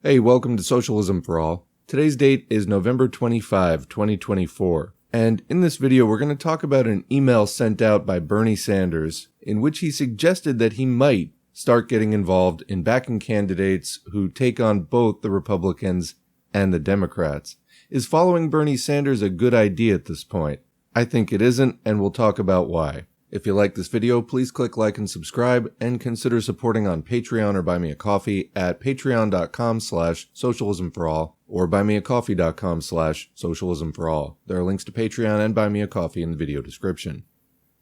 Hey, welcome to Socialism for All. Today's date is November 25, 2024, and in this video we're going to talk about an email sent out by Bernie Sanders in which he suggested that he might start getting involved in backing candidates who take on both the Republicans and the Democrats. Is following Bernie Sanders a good idea at this point? I think it isn't, and we'll talk about why. If you like this video, please click like and subscribe, and consider supporting on Patreon or Buy Me a Coffee at patreon.com/socialismforall or buymeacoffee.com/socialismforall. There are links to Patreon and Buy Me a Coffee in the video description.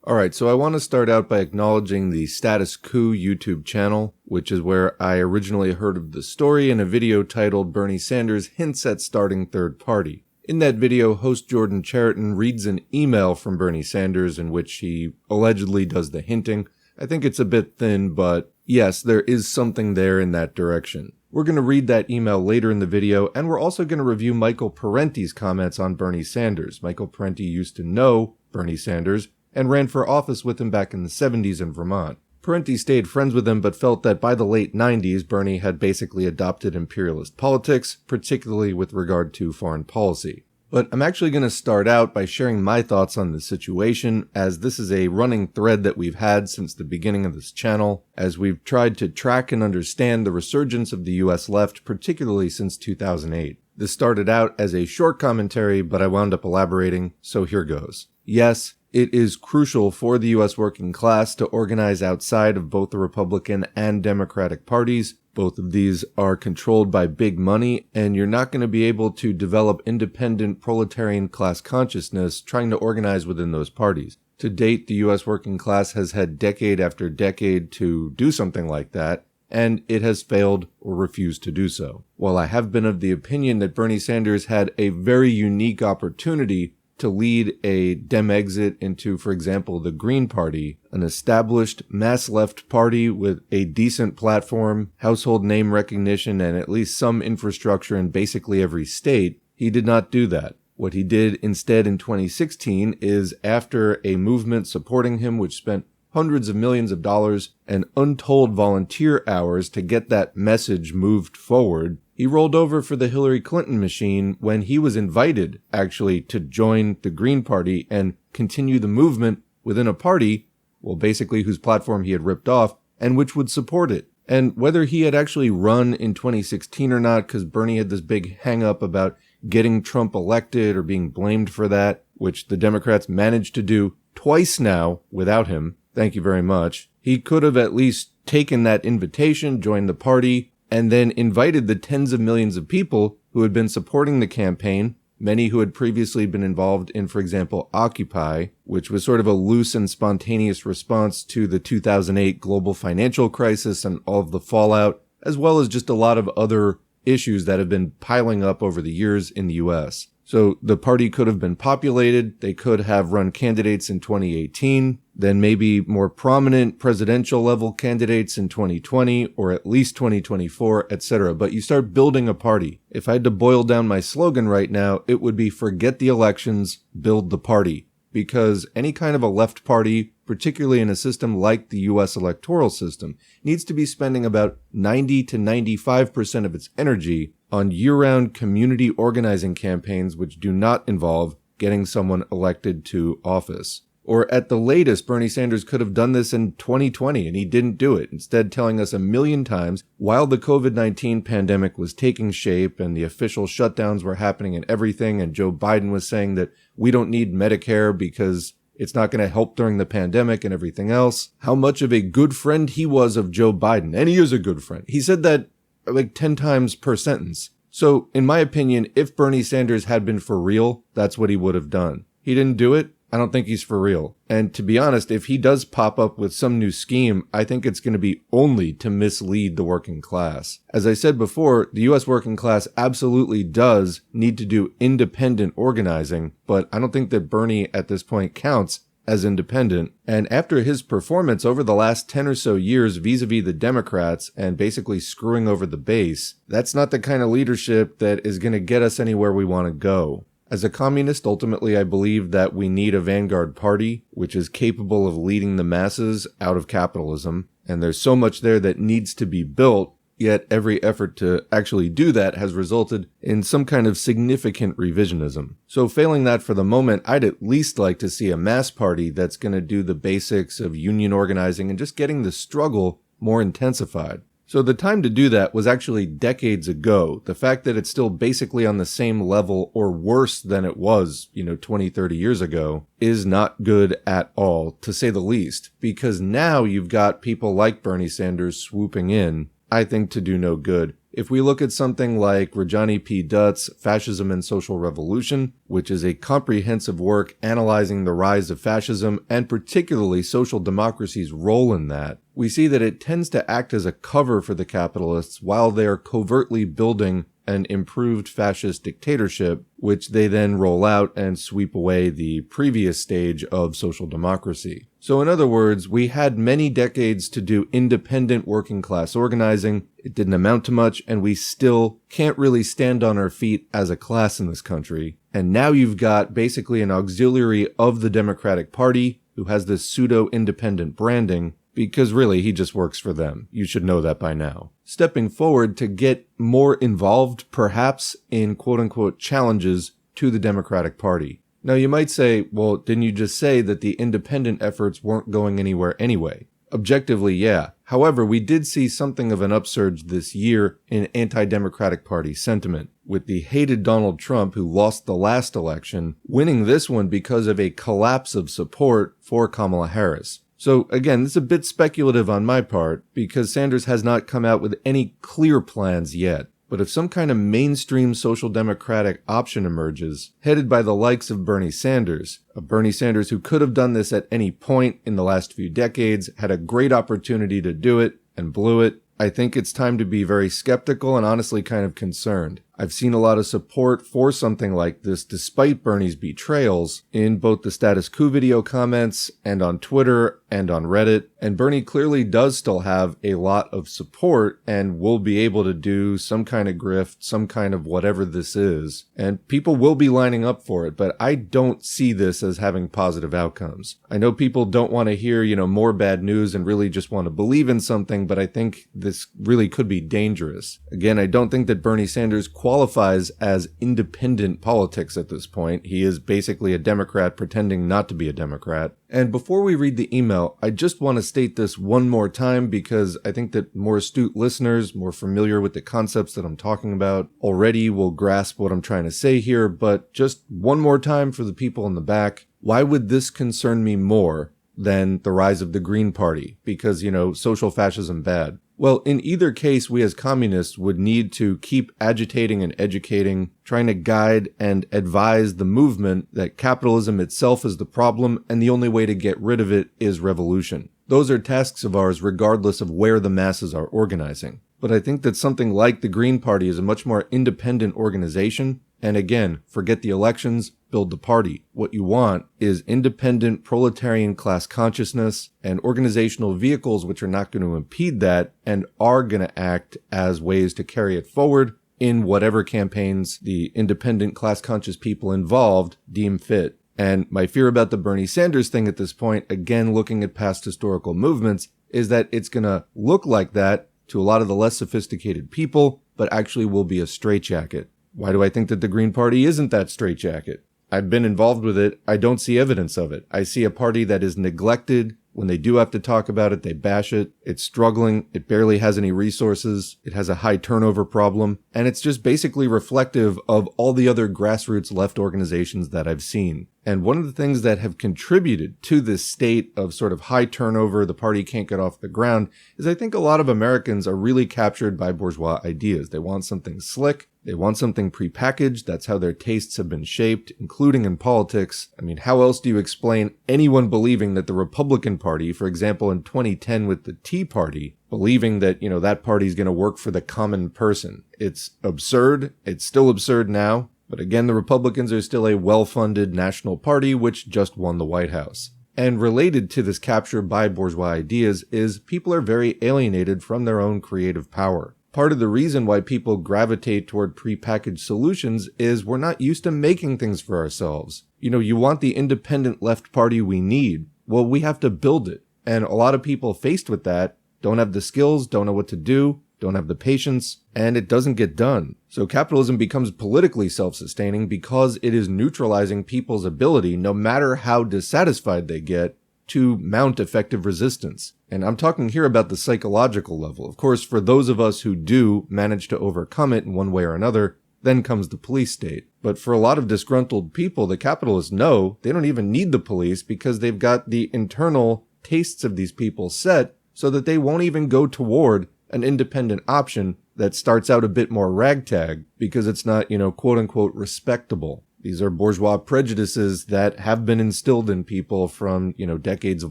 Alright, so I want to start out by acknowledging the Status Coup YouTube channel, which is where I originally heard of the story in a video titled Bernie Sanders Hints at Starting Third Party. In that video, host Jordan Chariton reads an email from Bernie Sanders in which he allegedly does the hinting. I think it's a bit thin, but yes, there is something there in that direction. We're going to read that email later in the video, and we're also going to review Michael Parenti's comments on Bernie Sanders. Michael Parenti used to know Bernie Sanders and ran for office with him back in the 70s in Vermont. Parenti stayed friends with him but felt that by the late 90s, Bernie had basically adopted imperialist politics, particularly with regard to foreign policy. But I'm actually going to start out by sharing my thoughts on the situation, as this is a running thread that we've had since the beginning of this channel, as we've tried to track and understand the resurgence of the US left, particularly since 2008. This started out as a short commentary, but I wound up elaborating, so here goes. Yes, it is crucial for the U.S. working class to organize outside of both the Republican and Democratic parties. Both of these are controlled by big money, and you're not going to be able to develop independent proletarian class consciousness trying to organize within those parties. To date, the U.S. working class has had decade after decade to do something like that, and it has failed or refused to do so. While I have been of the opinion that Bernie Sanders had a very unique opportunity to lead a Dem exit into, for example, the Green Party, an established mass left party with a decent platform, household name recognition, and at least some infrastructure in basically every state, he did not do that. What he did instead in 2016 is, after a movement supporting him which spent hundreds of millions of dollars and untold volunteer hours to get that message moved forward, he rolled over for the Hillary Clinton machine when he was invited, actually, to join the Green Party and continue the movement within a party, well, basically whose platform he had ripped off, and which would support it. And whether he had actually run in 2016 or not, because Bernie had this big hang-up about getting Trump elected or being blamed for that, which the Democrats managed to do twice now without him, thank you very much, he could have at least taken that invitation, joined the party, and then invited the tens of millions of people who had been supporting the campaign, many who had previously been involved in, for example, Occupy, which was sort of a loose and spontaneous response to the 2008 global financial crisis and all of the fallout, as well as just a lot of other issues that have been piling up over the years in the US. So the party could have been populated, they could have run candidates in 2018, then maybe more prominent presidential level candidates in 2020 or at least 2024, etc. But you start building a party. If I had to boil down my slogan right now, it would be forget the elections, build the party. Because any kind of a left party, particularly in a system like the US electoral system, needs to be spending about 90 to 95% of its energy on year-round community organizing campaigns which do not involve getting someone elected to office. Or at the latest, Bernie Sanders could have done this in 2020 and he didn't do it, instead telling us a million times while the COVID-19 pandemic was taking shape and the official shutdowns were happening and everything, and Joe Biden was saying that we don't need Medicare because it's not going to help during the pandemic and everything else, how much of a good friend he was of Joe Biden. And he is a good friend. He said that like 10 times per sentence. So, in my opinion, if Bernie Sanders had been for real, that's what he would have done. He didn't do it. I don't think he's for real. And to be honest, if he does pop up with some new scheme, I think it's going to be only to mislead the working class. As I said before, the US working class absolutely does need to do independent organizing, but I don't think that Bernie at this point counts as independent. And after his performance over the last 10 or so years vis-a-vis the Democrats and basically screwing over the base, that's not the kind of leadership that is going to get us anywhere we want to go. As a communist, ultimately I believe that we need a vanguard party which is capable of leading the masses out of capitalism, and there's so much there that needs to be built yet every effort to actually do that has resulted in some kind of significant revisionism. So failing that for the moment, I'd at least like to see a mass party that's going to do the basics of union organizing and just getting the struggle more intensified. So the time to do that was actually decades ago. The fact that it's still basically on the same level or worse than it was, 20, 30 years ago is not good at all, to say the least, because now you've got people like Bernie Sanders swooping in, I think, to do no good. If we look at something like Rajani P. Dutt's Fascism and Social Revolution, which is a comprehensive work analyzing the rise of fascism and particularly social democracy's role in that, we see that it tends to act as a cover for the capitalists while they are covertly building an improved fascist dictatorship, which they then roll out and sweep away the previous stage of social democracy. So in other words, we had many decades to do independent working class organizing. It didn't amount to much, and we still can't really stand on our feet as a class in this country. And now you've got basically an auxiliary of the Democratic Party who has this pseudo-independent branding, because really he just works for them. You should know that by now. Stepping forward to get more involved, perhaps, in quote-unquote challenges to the Democratic Party. Now you might say, well, didn't you just say that the independent efforts weren't going anywhere anyway? Objectively, yeah. However, we did see something of an upsurge this year in anti-Democratic Party sentiment, with the hated Donald Trump, who lost the last election, winning this one because of a collapse of support for Kamala Harris. So again, this is a bit speculative on my part, because Sanders has not come out with any clear plans yet. But if some kind of mainstream social democratic option emerges, headed by the likes of Bernie Sanders, who could have done this at any point in the last few decades, had a great opportunity to do it, and blew it, I think it's time to be very skeptical and honestly kind of concerned. I've seen a lot of support for something like this despite Bernie's betrayals in both the status quo video comments and on Twitter and on Reddit. And Bernie clearly does still have a lot of support and will be able to do some kind of grift, some kind of whatever this is. And people will be lining up for it, but I don't see this as having positive outcomes. I know people don't want to hear, more bad news and really just want to believe in something, but I think this really could be dangerous. Again, I don't think that Bernie Sanders qualifies as independent politics at this point. He is basically a Democrat pretending not to be a Democrat. And before we read the email, I just want to state this one more time because I think that more astute listeners, more familiar with the concepts that I'm talking about, already will grasp what I'm trying to say here. But just one more time for the people in the back, why would this concern me more than the rise of the Green Party? Because, social fascism bad. Well, in either case, we as communists would need to keep agitating and educating, trying to guide and advise the movement that capitalism itself is the problem and the only way to get rid of it is revolution. Those are tasks of ours regardless of where the masses are organizing. But I think that something like the Green Party is a much more independent organization. And again, forget the elections, build the party. What you want is independent proletarian class consciousness and organizational vehicles which are not going to impede that and are going to act as ways to carry it forward in whatever campaigns the independent class conscious people involved deem fit. And my fear about the Bernie Sanders thing at this point, again looking at past historical movements, is that it's going to look like that to a lot of the less sophisticated people, but actually will be a straitjacket. Why do I think that the Green Party isn't that straitjacket? I've been involved with it. I don't see evidence of it. I see a party that is neglected. When they do have to talk about it, they bash it. It's struggling. It barely has any resources. It has a high turnover problem. And it's just basically reflective of all the other grassroots left organizations that I've seen. And one of the things that have contributed to this state of sort of high turnover, the party can't get off the ground, is I think a lot of Americans are really captured by bourgeois ideas. They want something slick. They want something prepackaged. That's how their tastes have been shaped, including in politics. I mean, how else do you explain anyone believing that the Republican Party, for example, in 2010 with the Tea Party, believing that, that party is going to work for the common person? It's absurd. It's still absurd now. But again, the Republicans are still a well-funded national party which just won the White House. And related to this capture by bourgeois ideas is people are very alienated from their own creative power. Part of the reason why people gravitate toward prepackaged solutions is we're not used to making things for ourselves. You want the independent left party we need. Well, we have to build it. And a lot of people faced with that don't have the skills, don't know what to do. don't have the patience, and it doesn't get done. So capitalism becomes politically self-sustaining because it is neutralizing people's ability, no matter how dissatisfied they get, to mount effective resistance. And I'm talking here about the psychological level. Of course, for those of us who do manage to overcome it in one way or another, then comes the police state. But for a lot of disgruntled people, the capitalists know they don't even need the police because they've got the internal tastes of these people set so that they won't even go toward an independent option that starts out a bit more ragtag because it's not, quote unquote respectable. These are bourgeois prejudices that have been instilled in people from, decades of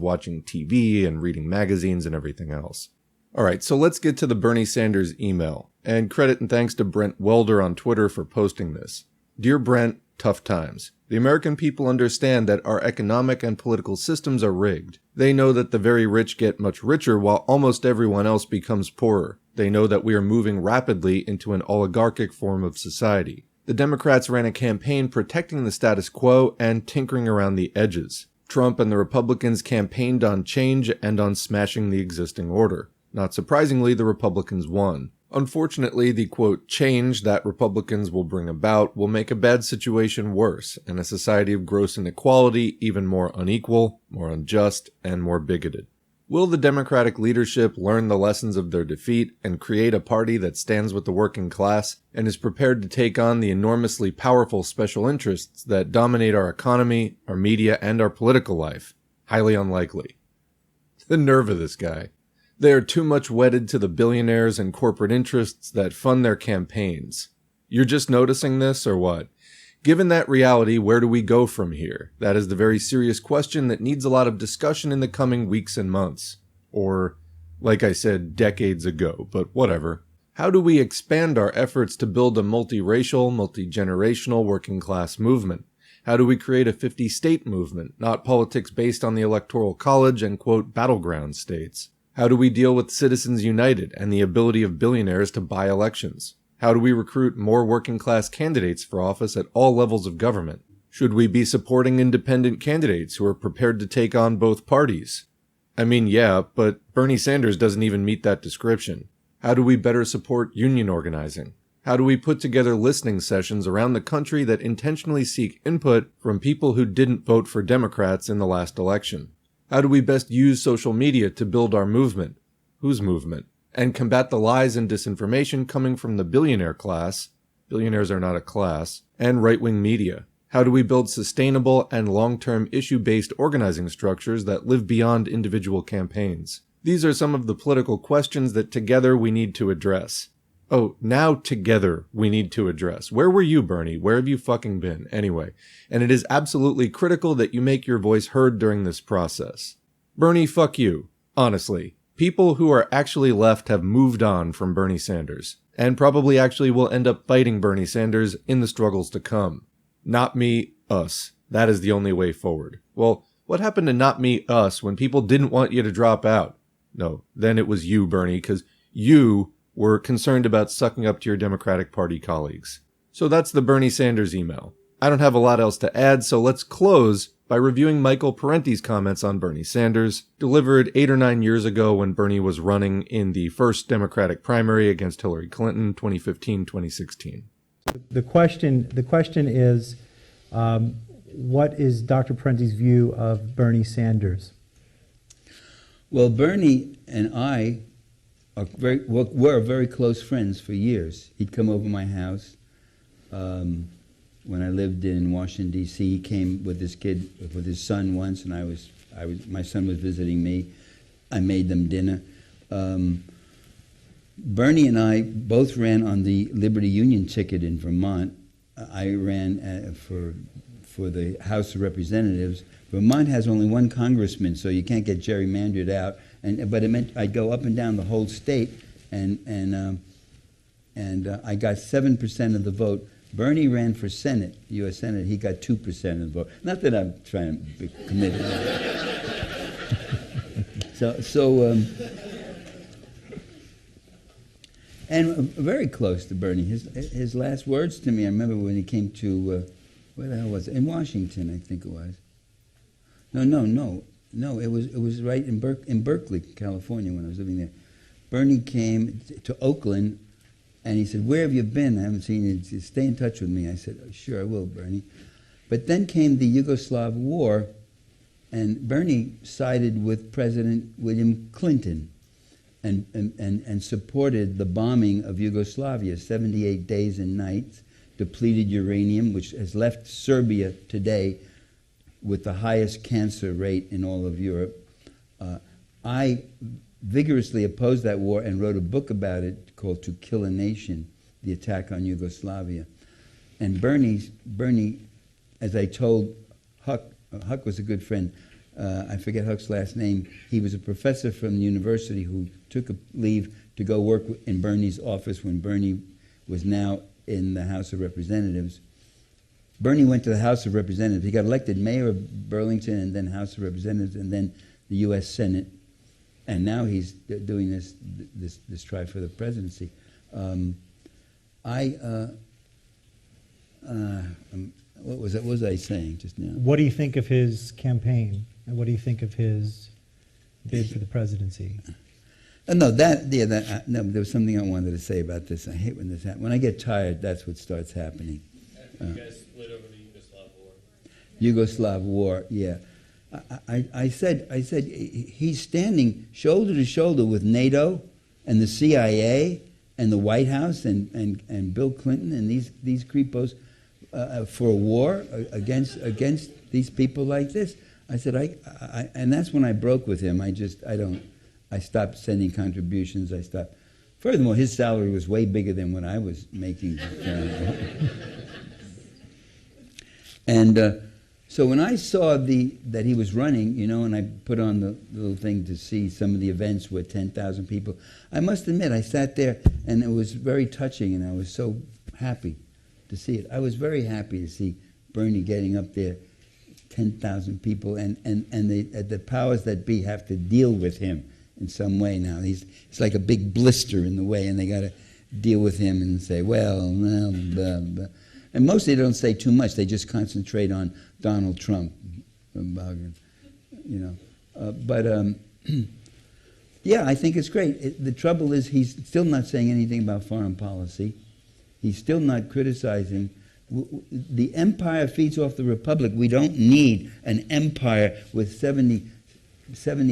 watching TV and reading magazines and everything else. All right, so let's get to the Bernie Sanders email. And credit and thanks to Brent Welder on Twitter for posting this. Dear Brent, tough times. The American people understand that our economic and political systems are rigged. They know that the very rich get much richer while almost everyone else becomes poorer. They know that we are moving rapidly into an oligarchic form of society. The Democrats ran a campaign protecting the status quo and tinkering around the edges. Trump and the Republicans campaigned on change and on smashing the existing order. Not surprisingly, the Republicans won. Unfortunately, the quote change that Republicans will bring about will make a bad situation worse, and a society of gross inequality even more unequal, more unjust, and more bigoted. Will the Democratic leadership learn the lessons of their defeat and create a party that stands with the working class and is prepared to take on the enormously powerful special interests that dominate our economy, our media, and our political life? Highly unlikely. The nerve of this guy. They are too much wedded to the billionaires and corporate interests that fund their campaigns. You're just noticing this, or what? Given that reality, where do we go from here? That is the very serious question that needs a lot of discussion in the coming weeks and months. Or, like I said, decades ago, but whatever. How do we expand our efforts to build a multiracial, multi-generational working class movement? How do we create a 50-state movement, not politics based on the Electoral College and, quote, battleground states? How do we deal with Citizens United and the ability of billionaires to buy elections? How do we recruit more working-class candidates for office at all levels of government? Should we be supporting independent candidates who are prepared to take on both parties? I mean, yeah, but Bernie Sanders doesn't even meet that description. How do we better support union organizing? How do we put together listening sessions around the country that intentionally seek input from people who didn't vote for Democrats in the last election? How do we best use social media to build our movement? Whose movement? And combat the lies and disinformation coming from the billionaire class, billionaires are not a class, and right-wing media. How do we build sustainable and long-term issue-based organizing structures that live beyond individual campaigns? These are some of the political questions that together we need to address. Oh, now together we need to address. Where were you, Bernie? Where have you fucking been? Anyway, and it is absolutely critical that you make your voice heard during this process. Bernie, fuck you. Honestly. People who are actually left have moved on from Bernie Sanders, and probably actually will end up fighting Bernie Sanders in the struggles to come. Not me, us. That is the only way forward. Well, what happened to not me, us when people didn't want you to drop out? No, then it was you, Bernie, because you were concerned about sucking up to your Democratic Party colleagues. So that's the Bernie Sanders email. I don't have a lot else to add, so let's close by reviewing Michael Parenti's comments on Bernie Sanders, delivered 8 or 9 years ago when Bernie was running in the first Democratic primary against Hillary Clinton, 2015-2016. The question is, what is Dr. Parenti's view of Bernie Sanders? Well, Bernie and I were very close friends for years. He'd come over my house. When I lived in Washington, D.C., he came with his son once, and my son was visiting me. I made them dinner. Bernie and I both ran on the Liberty Union ticket in Vermont. I ran for the House of Representatives. Vermont has only one congressman, so you can't get gerrymandered out. But it meant I'd go up and down the whole state, and I got 7% of the vote. Bernie ran for Senate, U.S. Senate. He got 2% of the vote. Not that I'm trying to be committed. And very close to Bernie. His last words to me, I remember when he came to, where the hell was it? In Washington, I think it was. No. It was right in Berkeley, California, when I was living there. Bernie came to Oakland, and he said, "Where have you been? I haven't seen you. Stay in touch with me." I said, "Oh, sure, I will, Bernie." But then came the Yugoslav war, and Bernie sided with President William Clinton and supported the bombing of Yugoslavia, 78 days and nights, depleted uranium, which has left Serbia today with the highest cancer rate in all of Europe. I vigorously opposed that war and wrote a book about it called To Kill a Nation, the attack on Yugoslavia. And Bernie, as I told Huck, Huck was a good friend. I forget Huck's last name. He was a professor from the university who took a leave to go work in Bernie's office when Bernie was now in the House of Representatives. Bernie went to the House of Representatives. He got elected mayor of Burlington and then House of Representatives and then the U.S. Senate. And now he's doing this try for the presidency. What was I saying just now? What do you think of his campaign? And what do you think of his bid for the presidency? No, there was something I wanted to say about this. I hate when this happens. When I get tired, that's what starts happening. You guys split over the Yugoslav war. Yugoslav war, yeah. I said he's standing shoulder to shoulder with NATO and the CIA and the White House and Bill Clinton and these creepos for a war against these people like this. I said and that's when I broke with him. I stopped sending contributions. I stopped. Furthermore, his salary was way bigger than what I was making. And so when I saw that he was running, and I put on the little thing to see some of the events with 10,000 people, I must admit I sat there and it was very touching, and I was so happy to see it. I was very happy to see Bernie getting up there, 10,000 people, and the powers that be have to deal with him in some way now. He's like a big blister in the way, and they got to deal with him and say, well, blah, blah, blah. And mostly they don't say too much. They just concentrate on Donald Trump, yeah, I think it's great. The trouble is he's still not saying anything about foreign policy. He's still not criticizing. The empire feeds off the republic. We don't need an empire with 70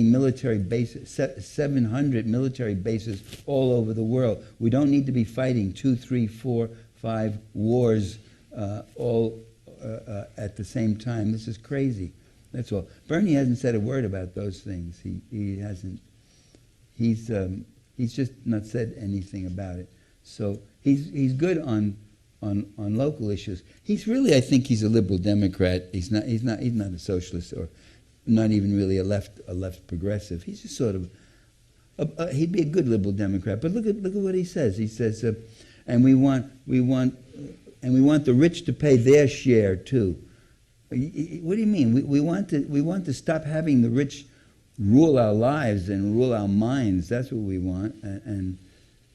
military bases, 700 military bases all over the world. We don't need to be fighting 2, 3, 4, 5 wars all at the same time. This is crazy. That's all. Bernie hasn't said a word about those things. He hasn't. He's just not said anything about it. So he's good on local issues. He's really, I think, he's a liberal Democrat. He's not a socialist or not even really a left progressive. He's just sort of he'd be a good liberal Democrat. But look at what he says. He says, and we want the rich to pay their share too. What do you mean? We want to stop having the rich rule our lives and rule our minds. That's what we want. And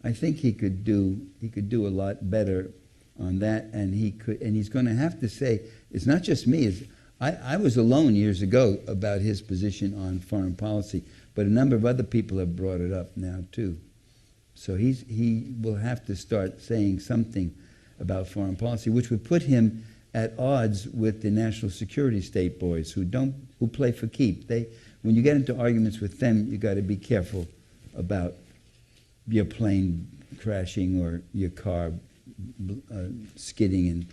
I think he could do a lot better on that. And he's going to have to say, it's not just me. I was alone years ago about his position on foreign policy, but a number of other people have brought it up now too. So he will have to start saying something about foreign policy, which would put him at odds with the national security state boys who play for keep. When you get into arguments with them, you got to be careful about your plane crashing or your car skidding and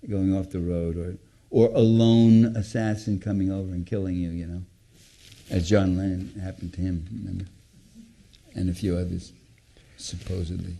going off the road, or a lone assassin coming over and killing you, as John Lennon happened to him, remember? And a few others, supposedly.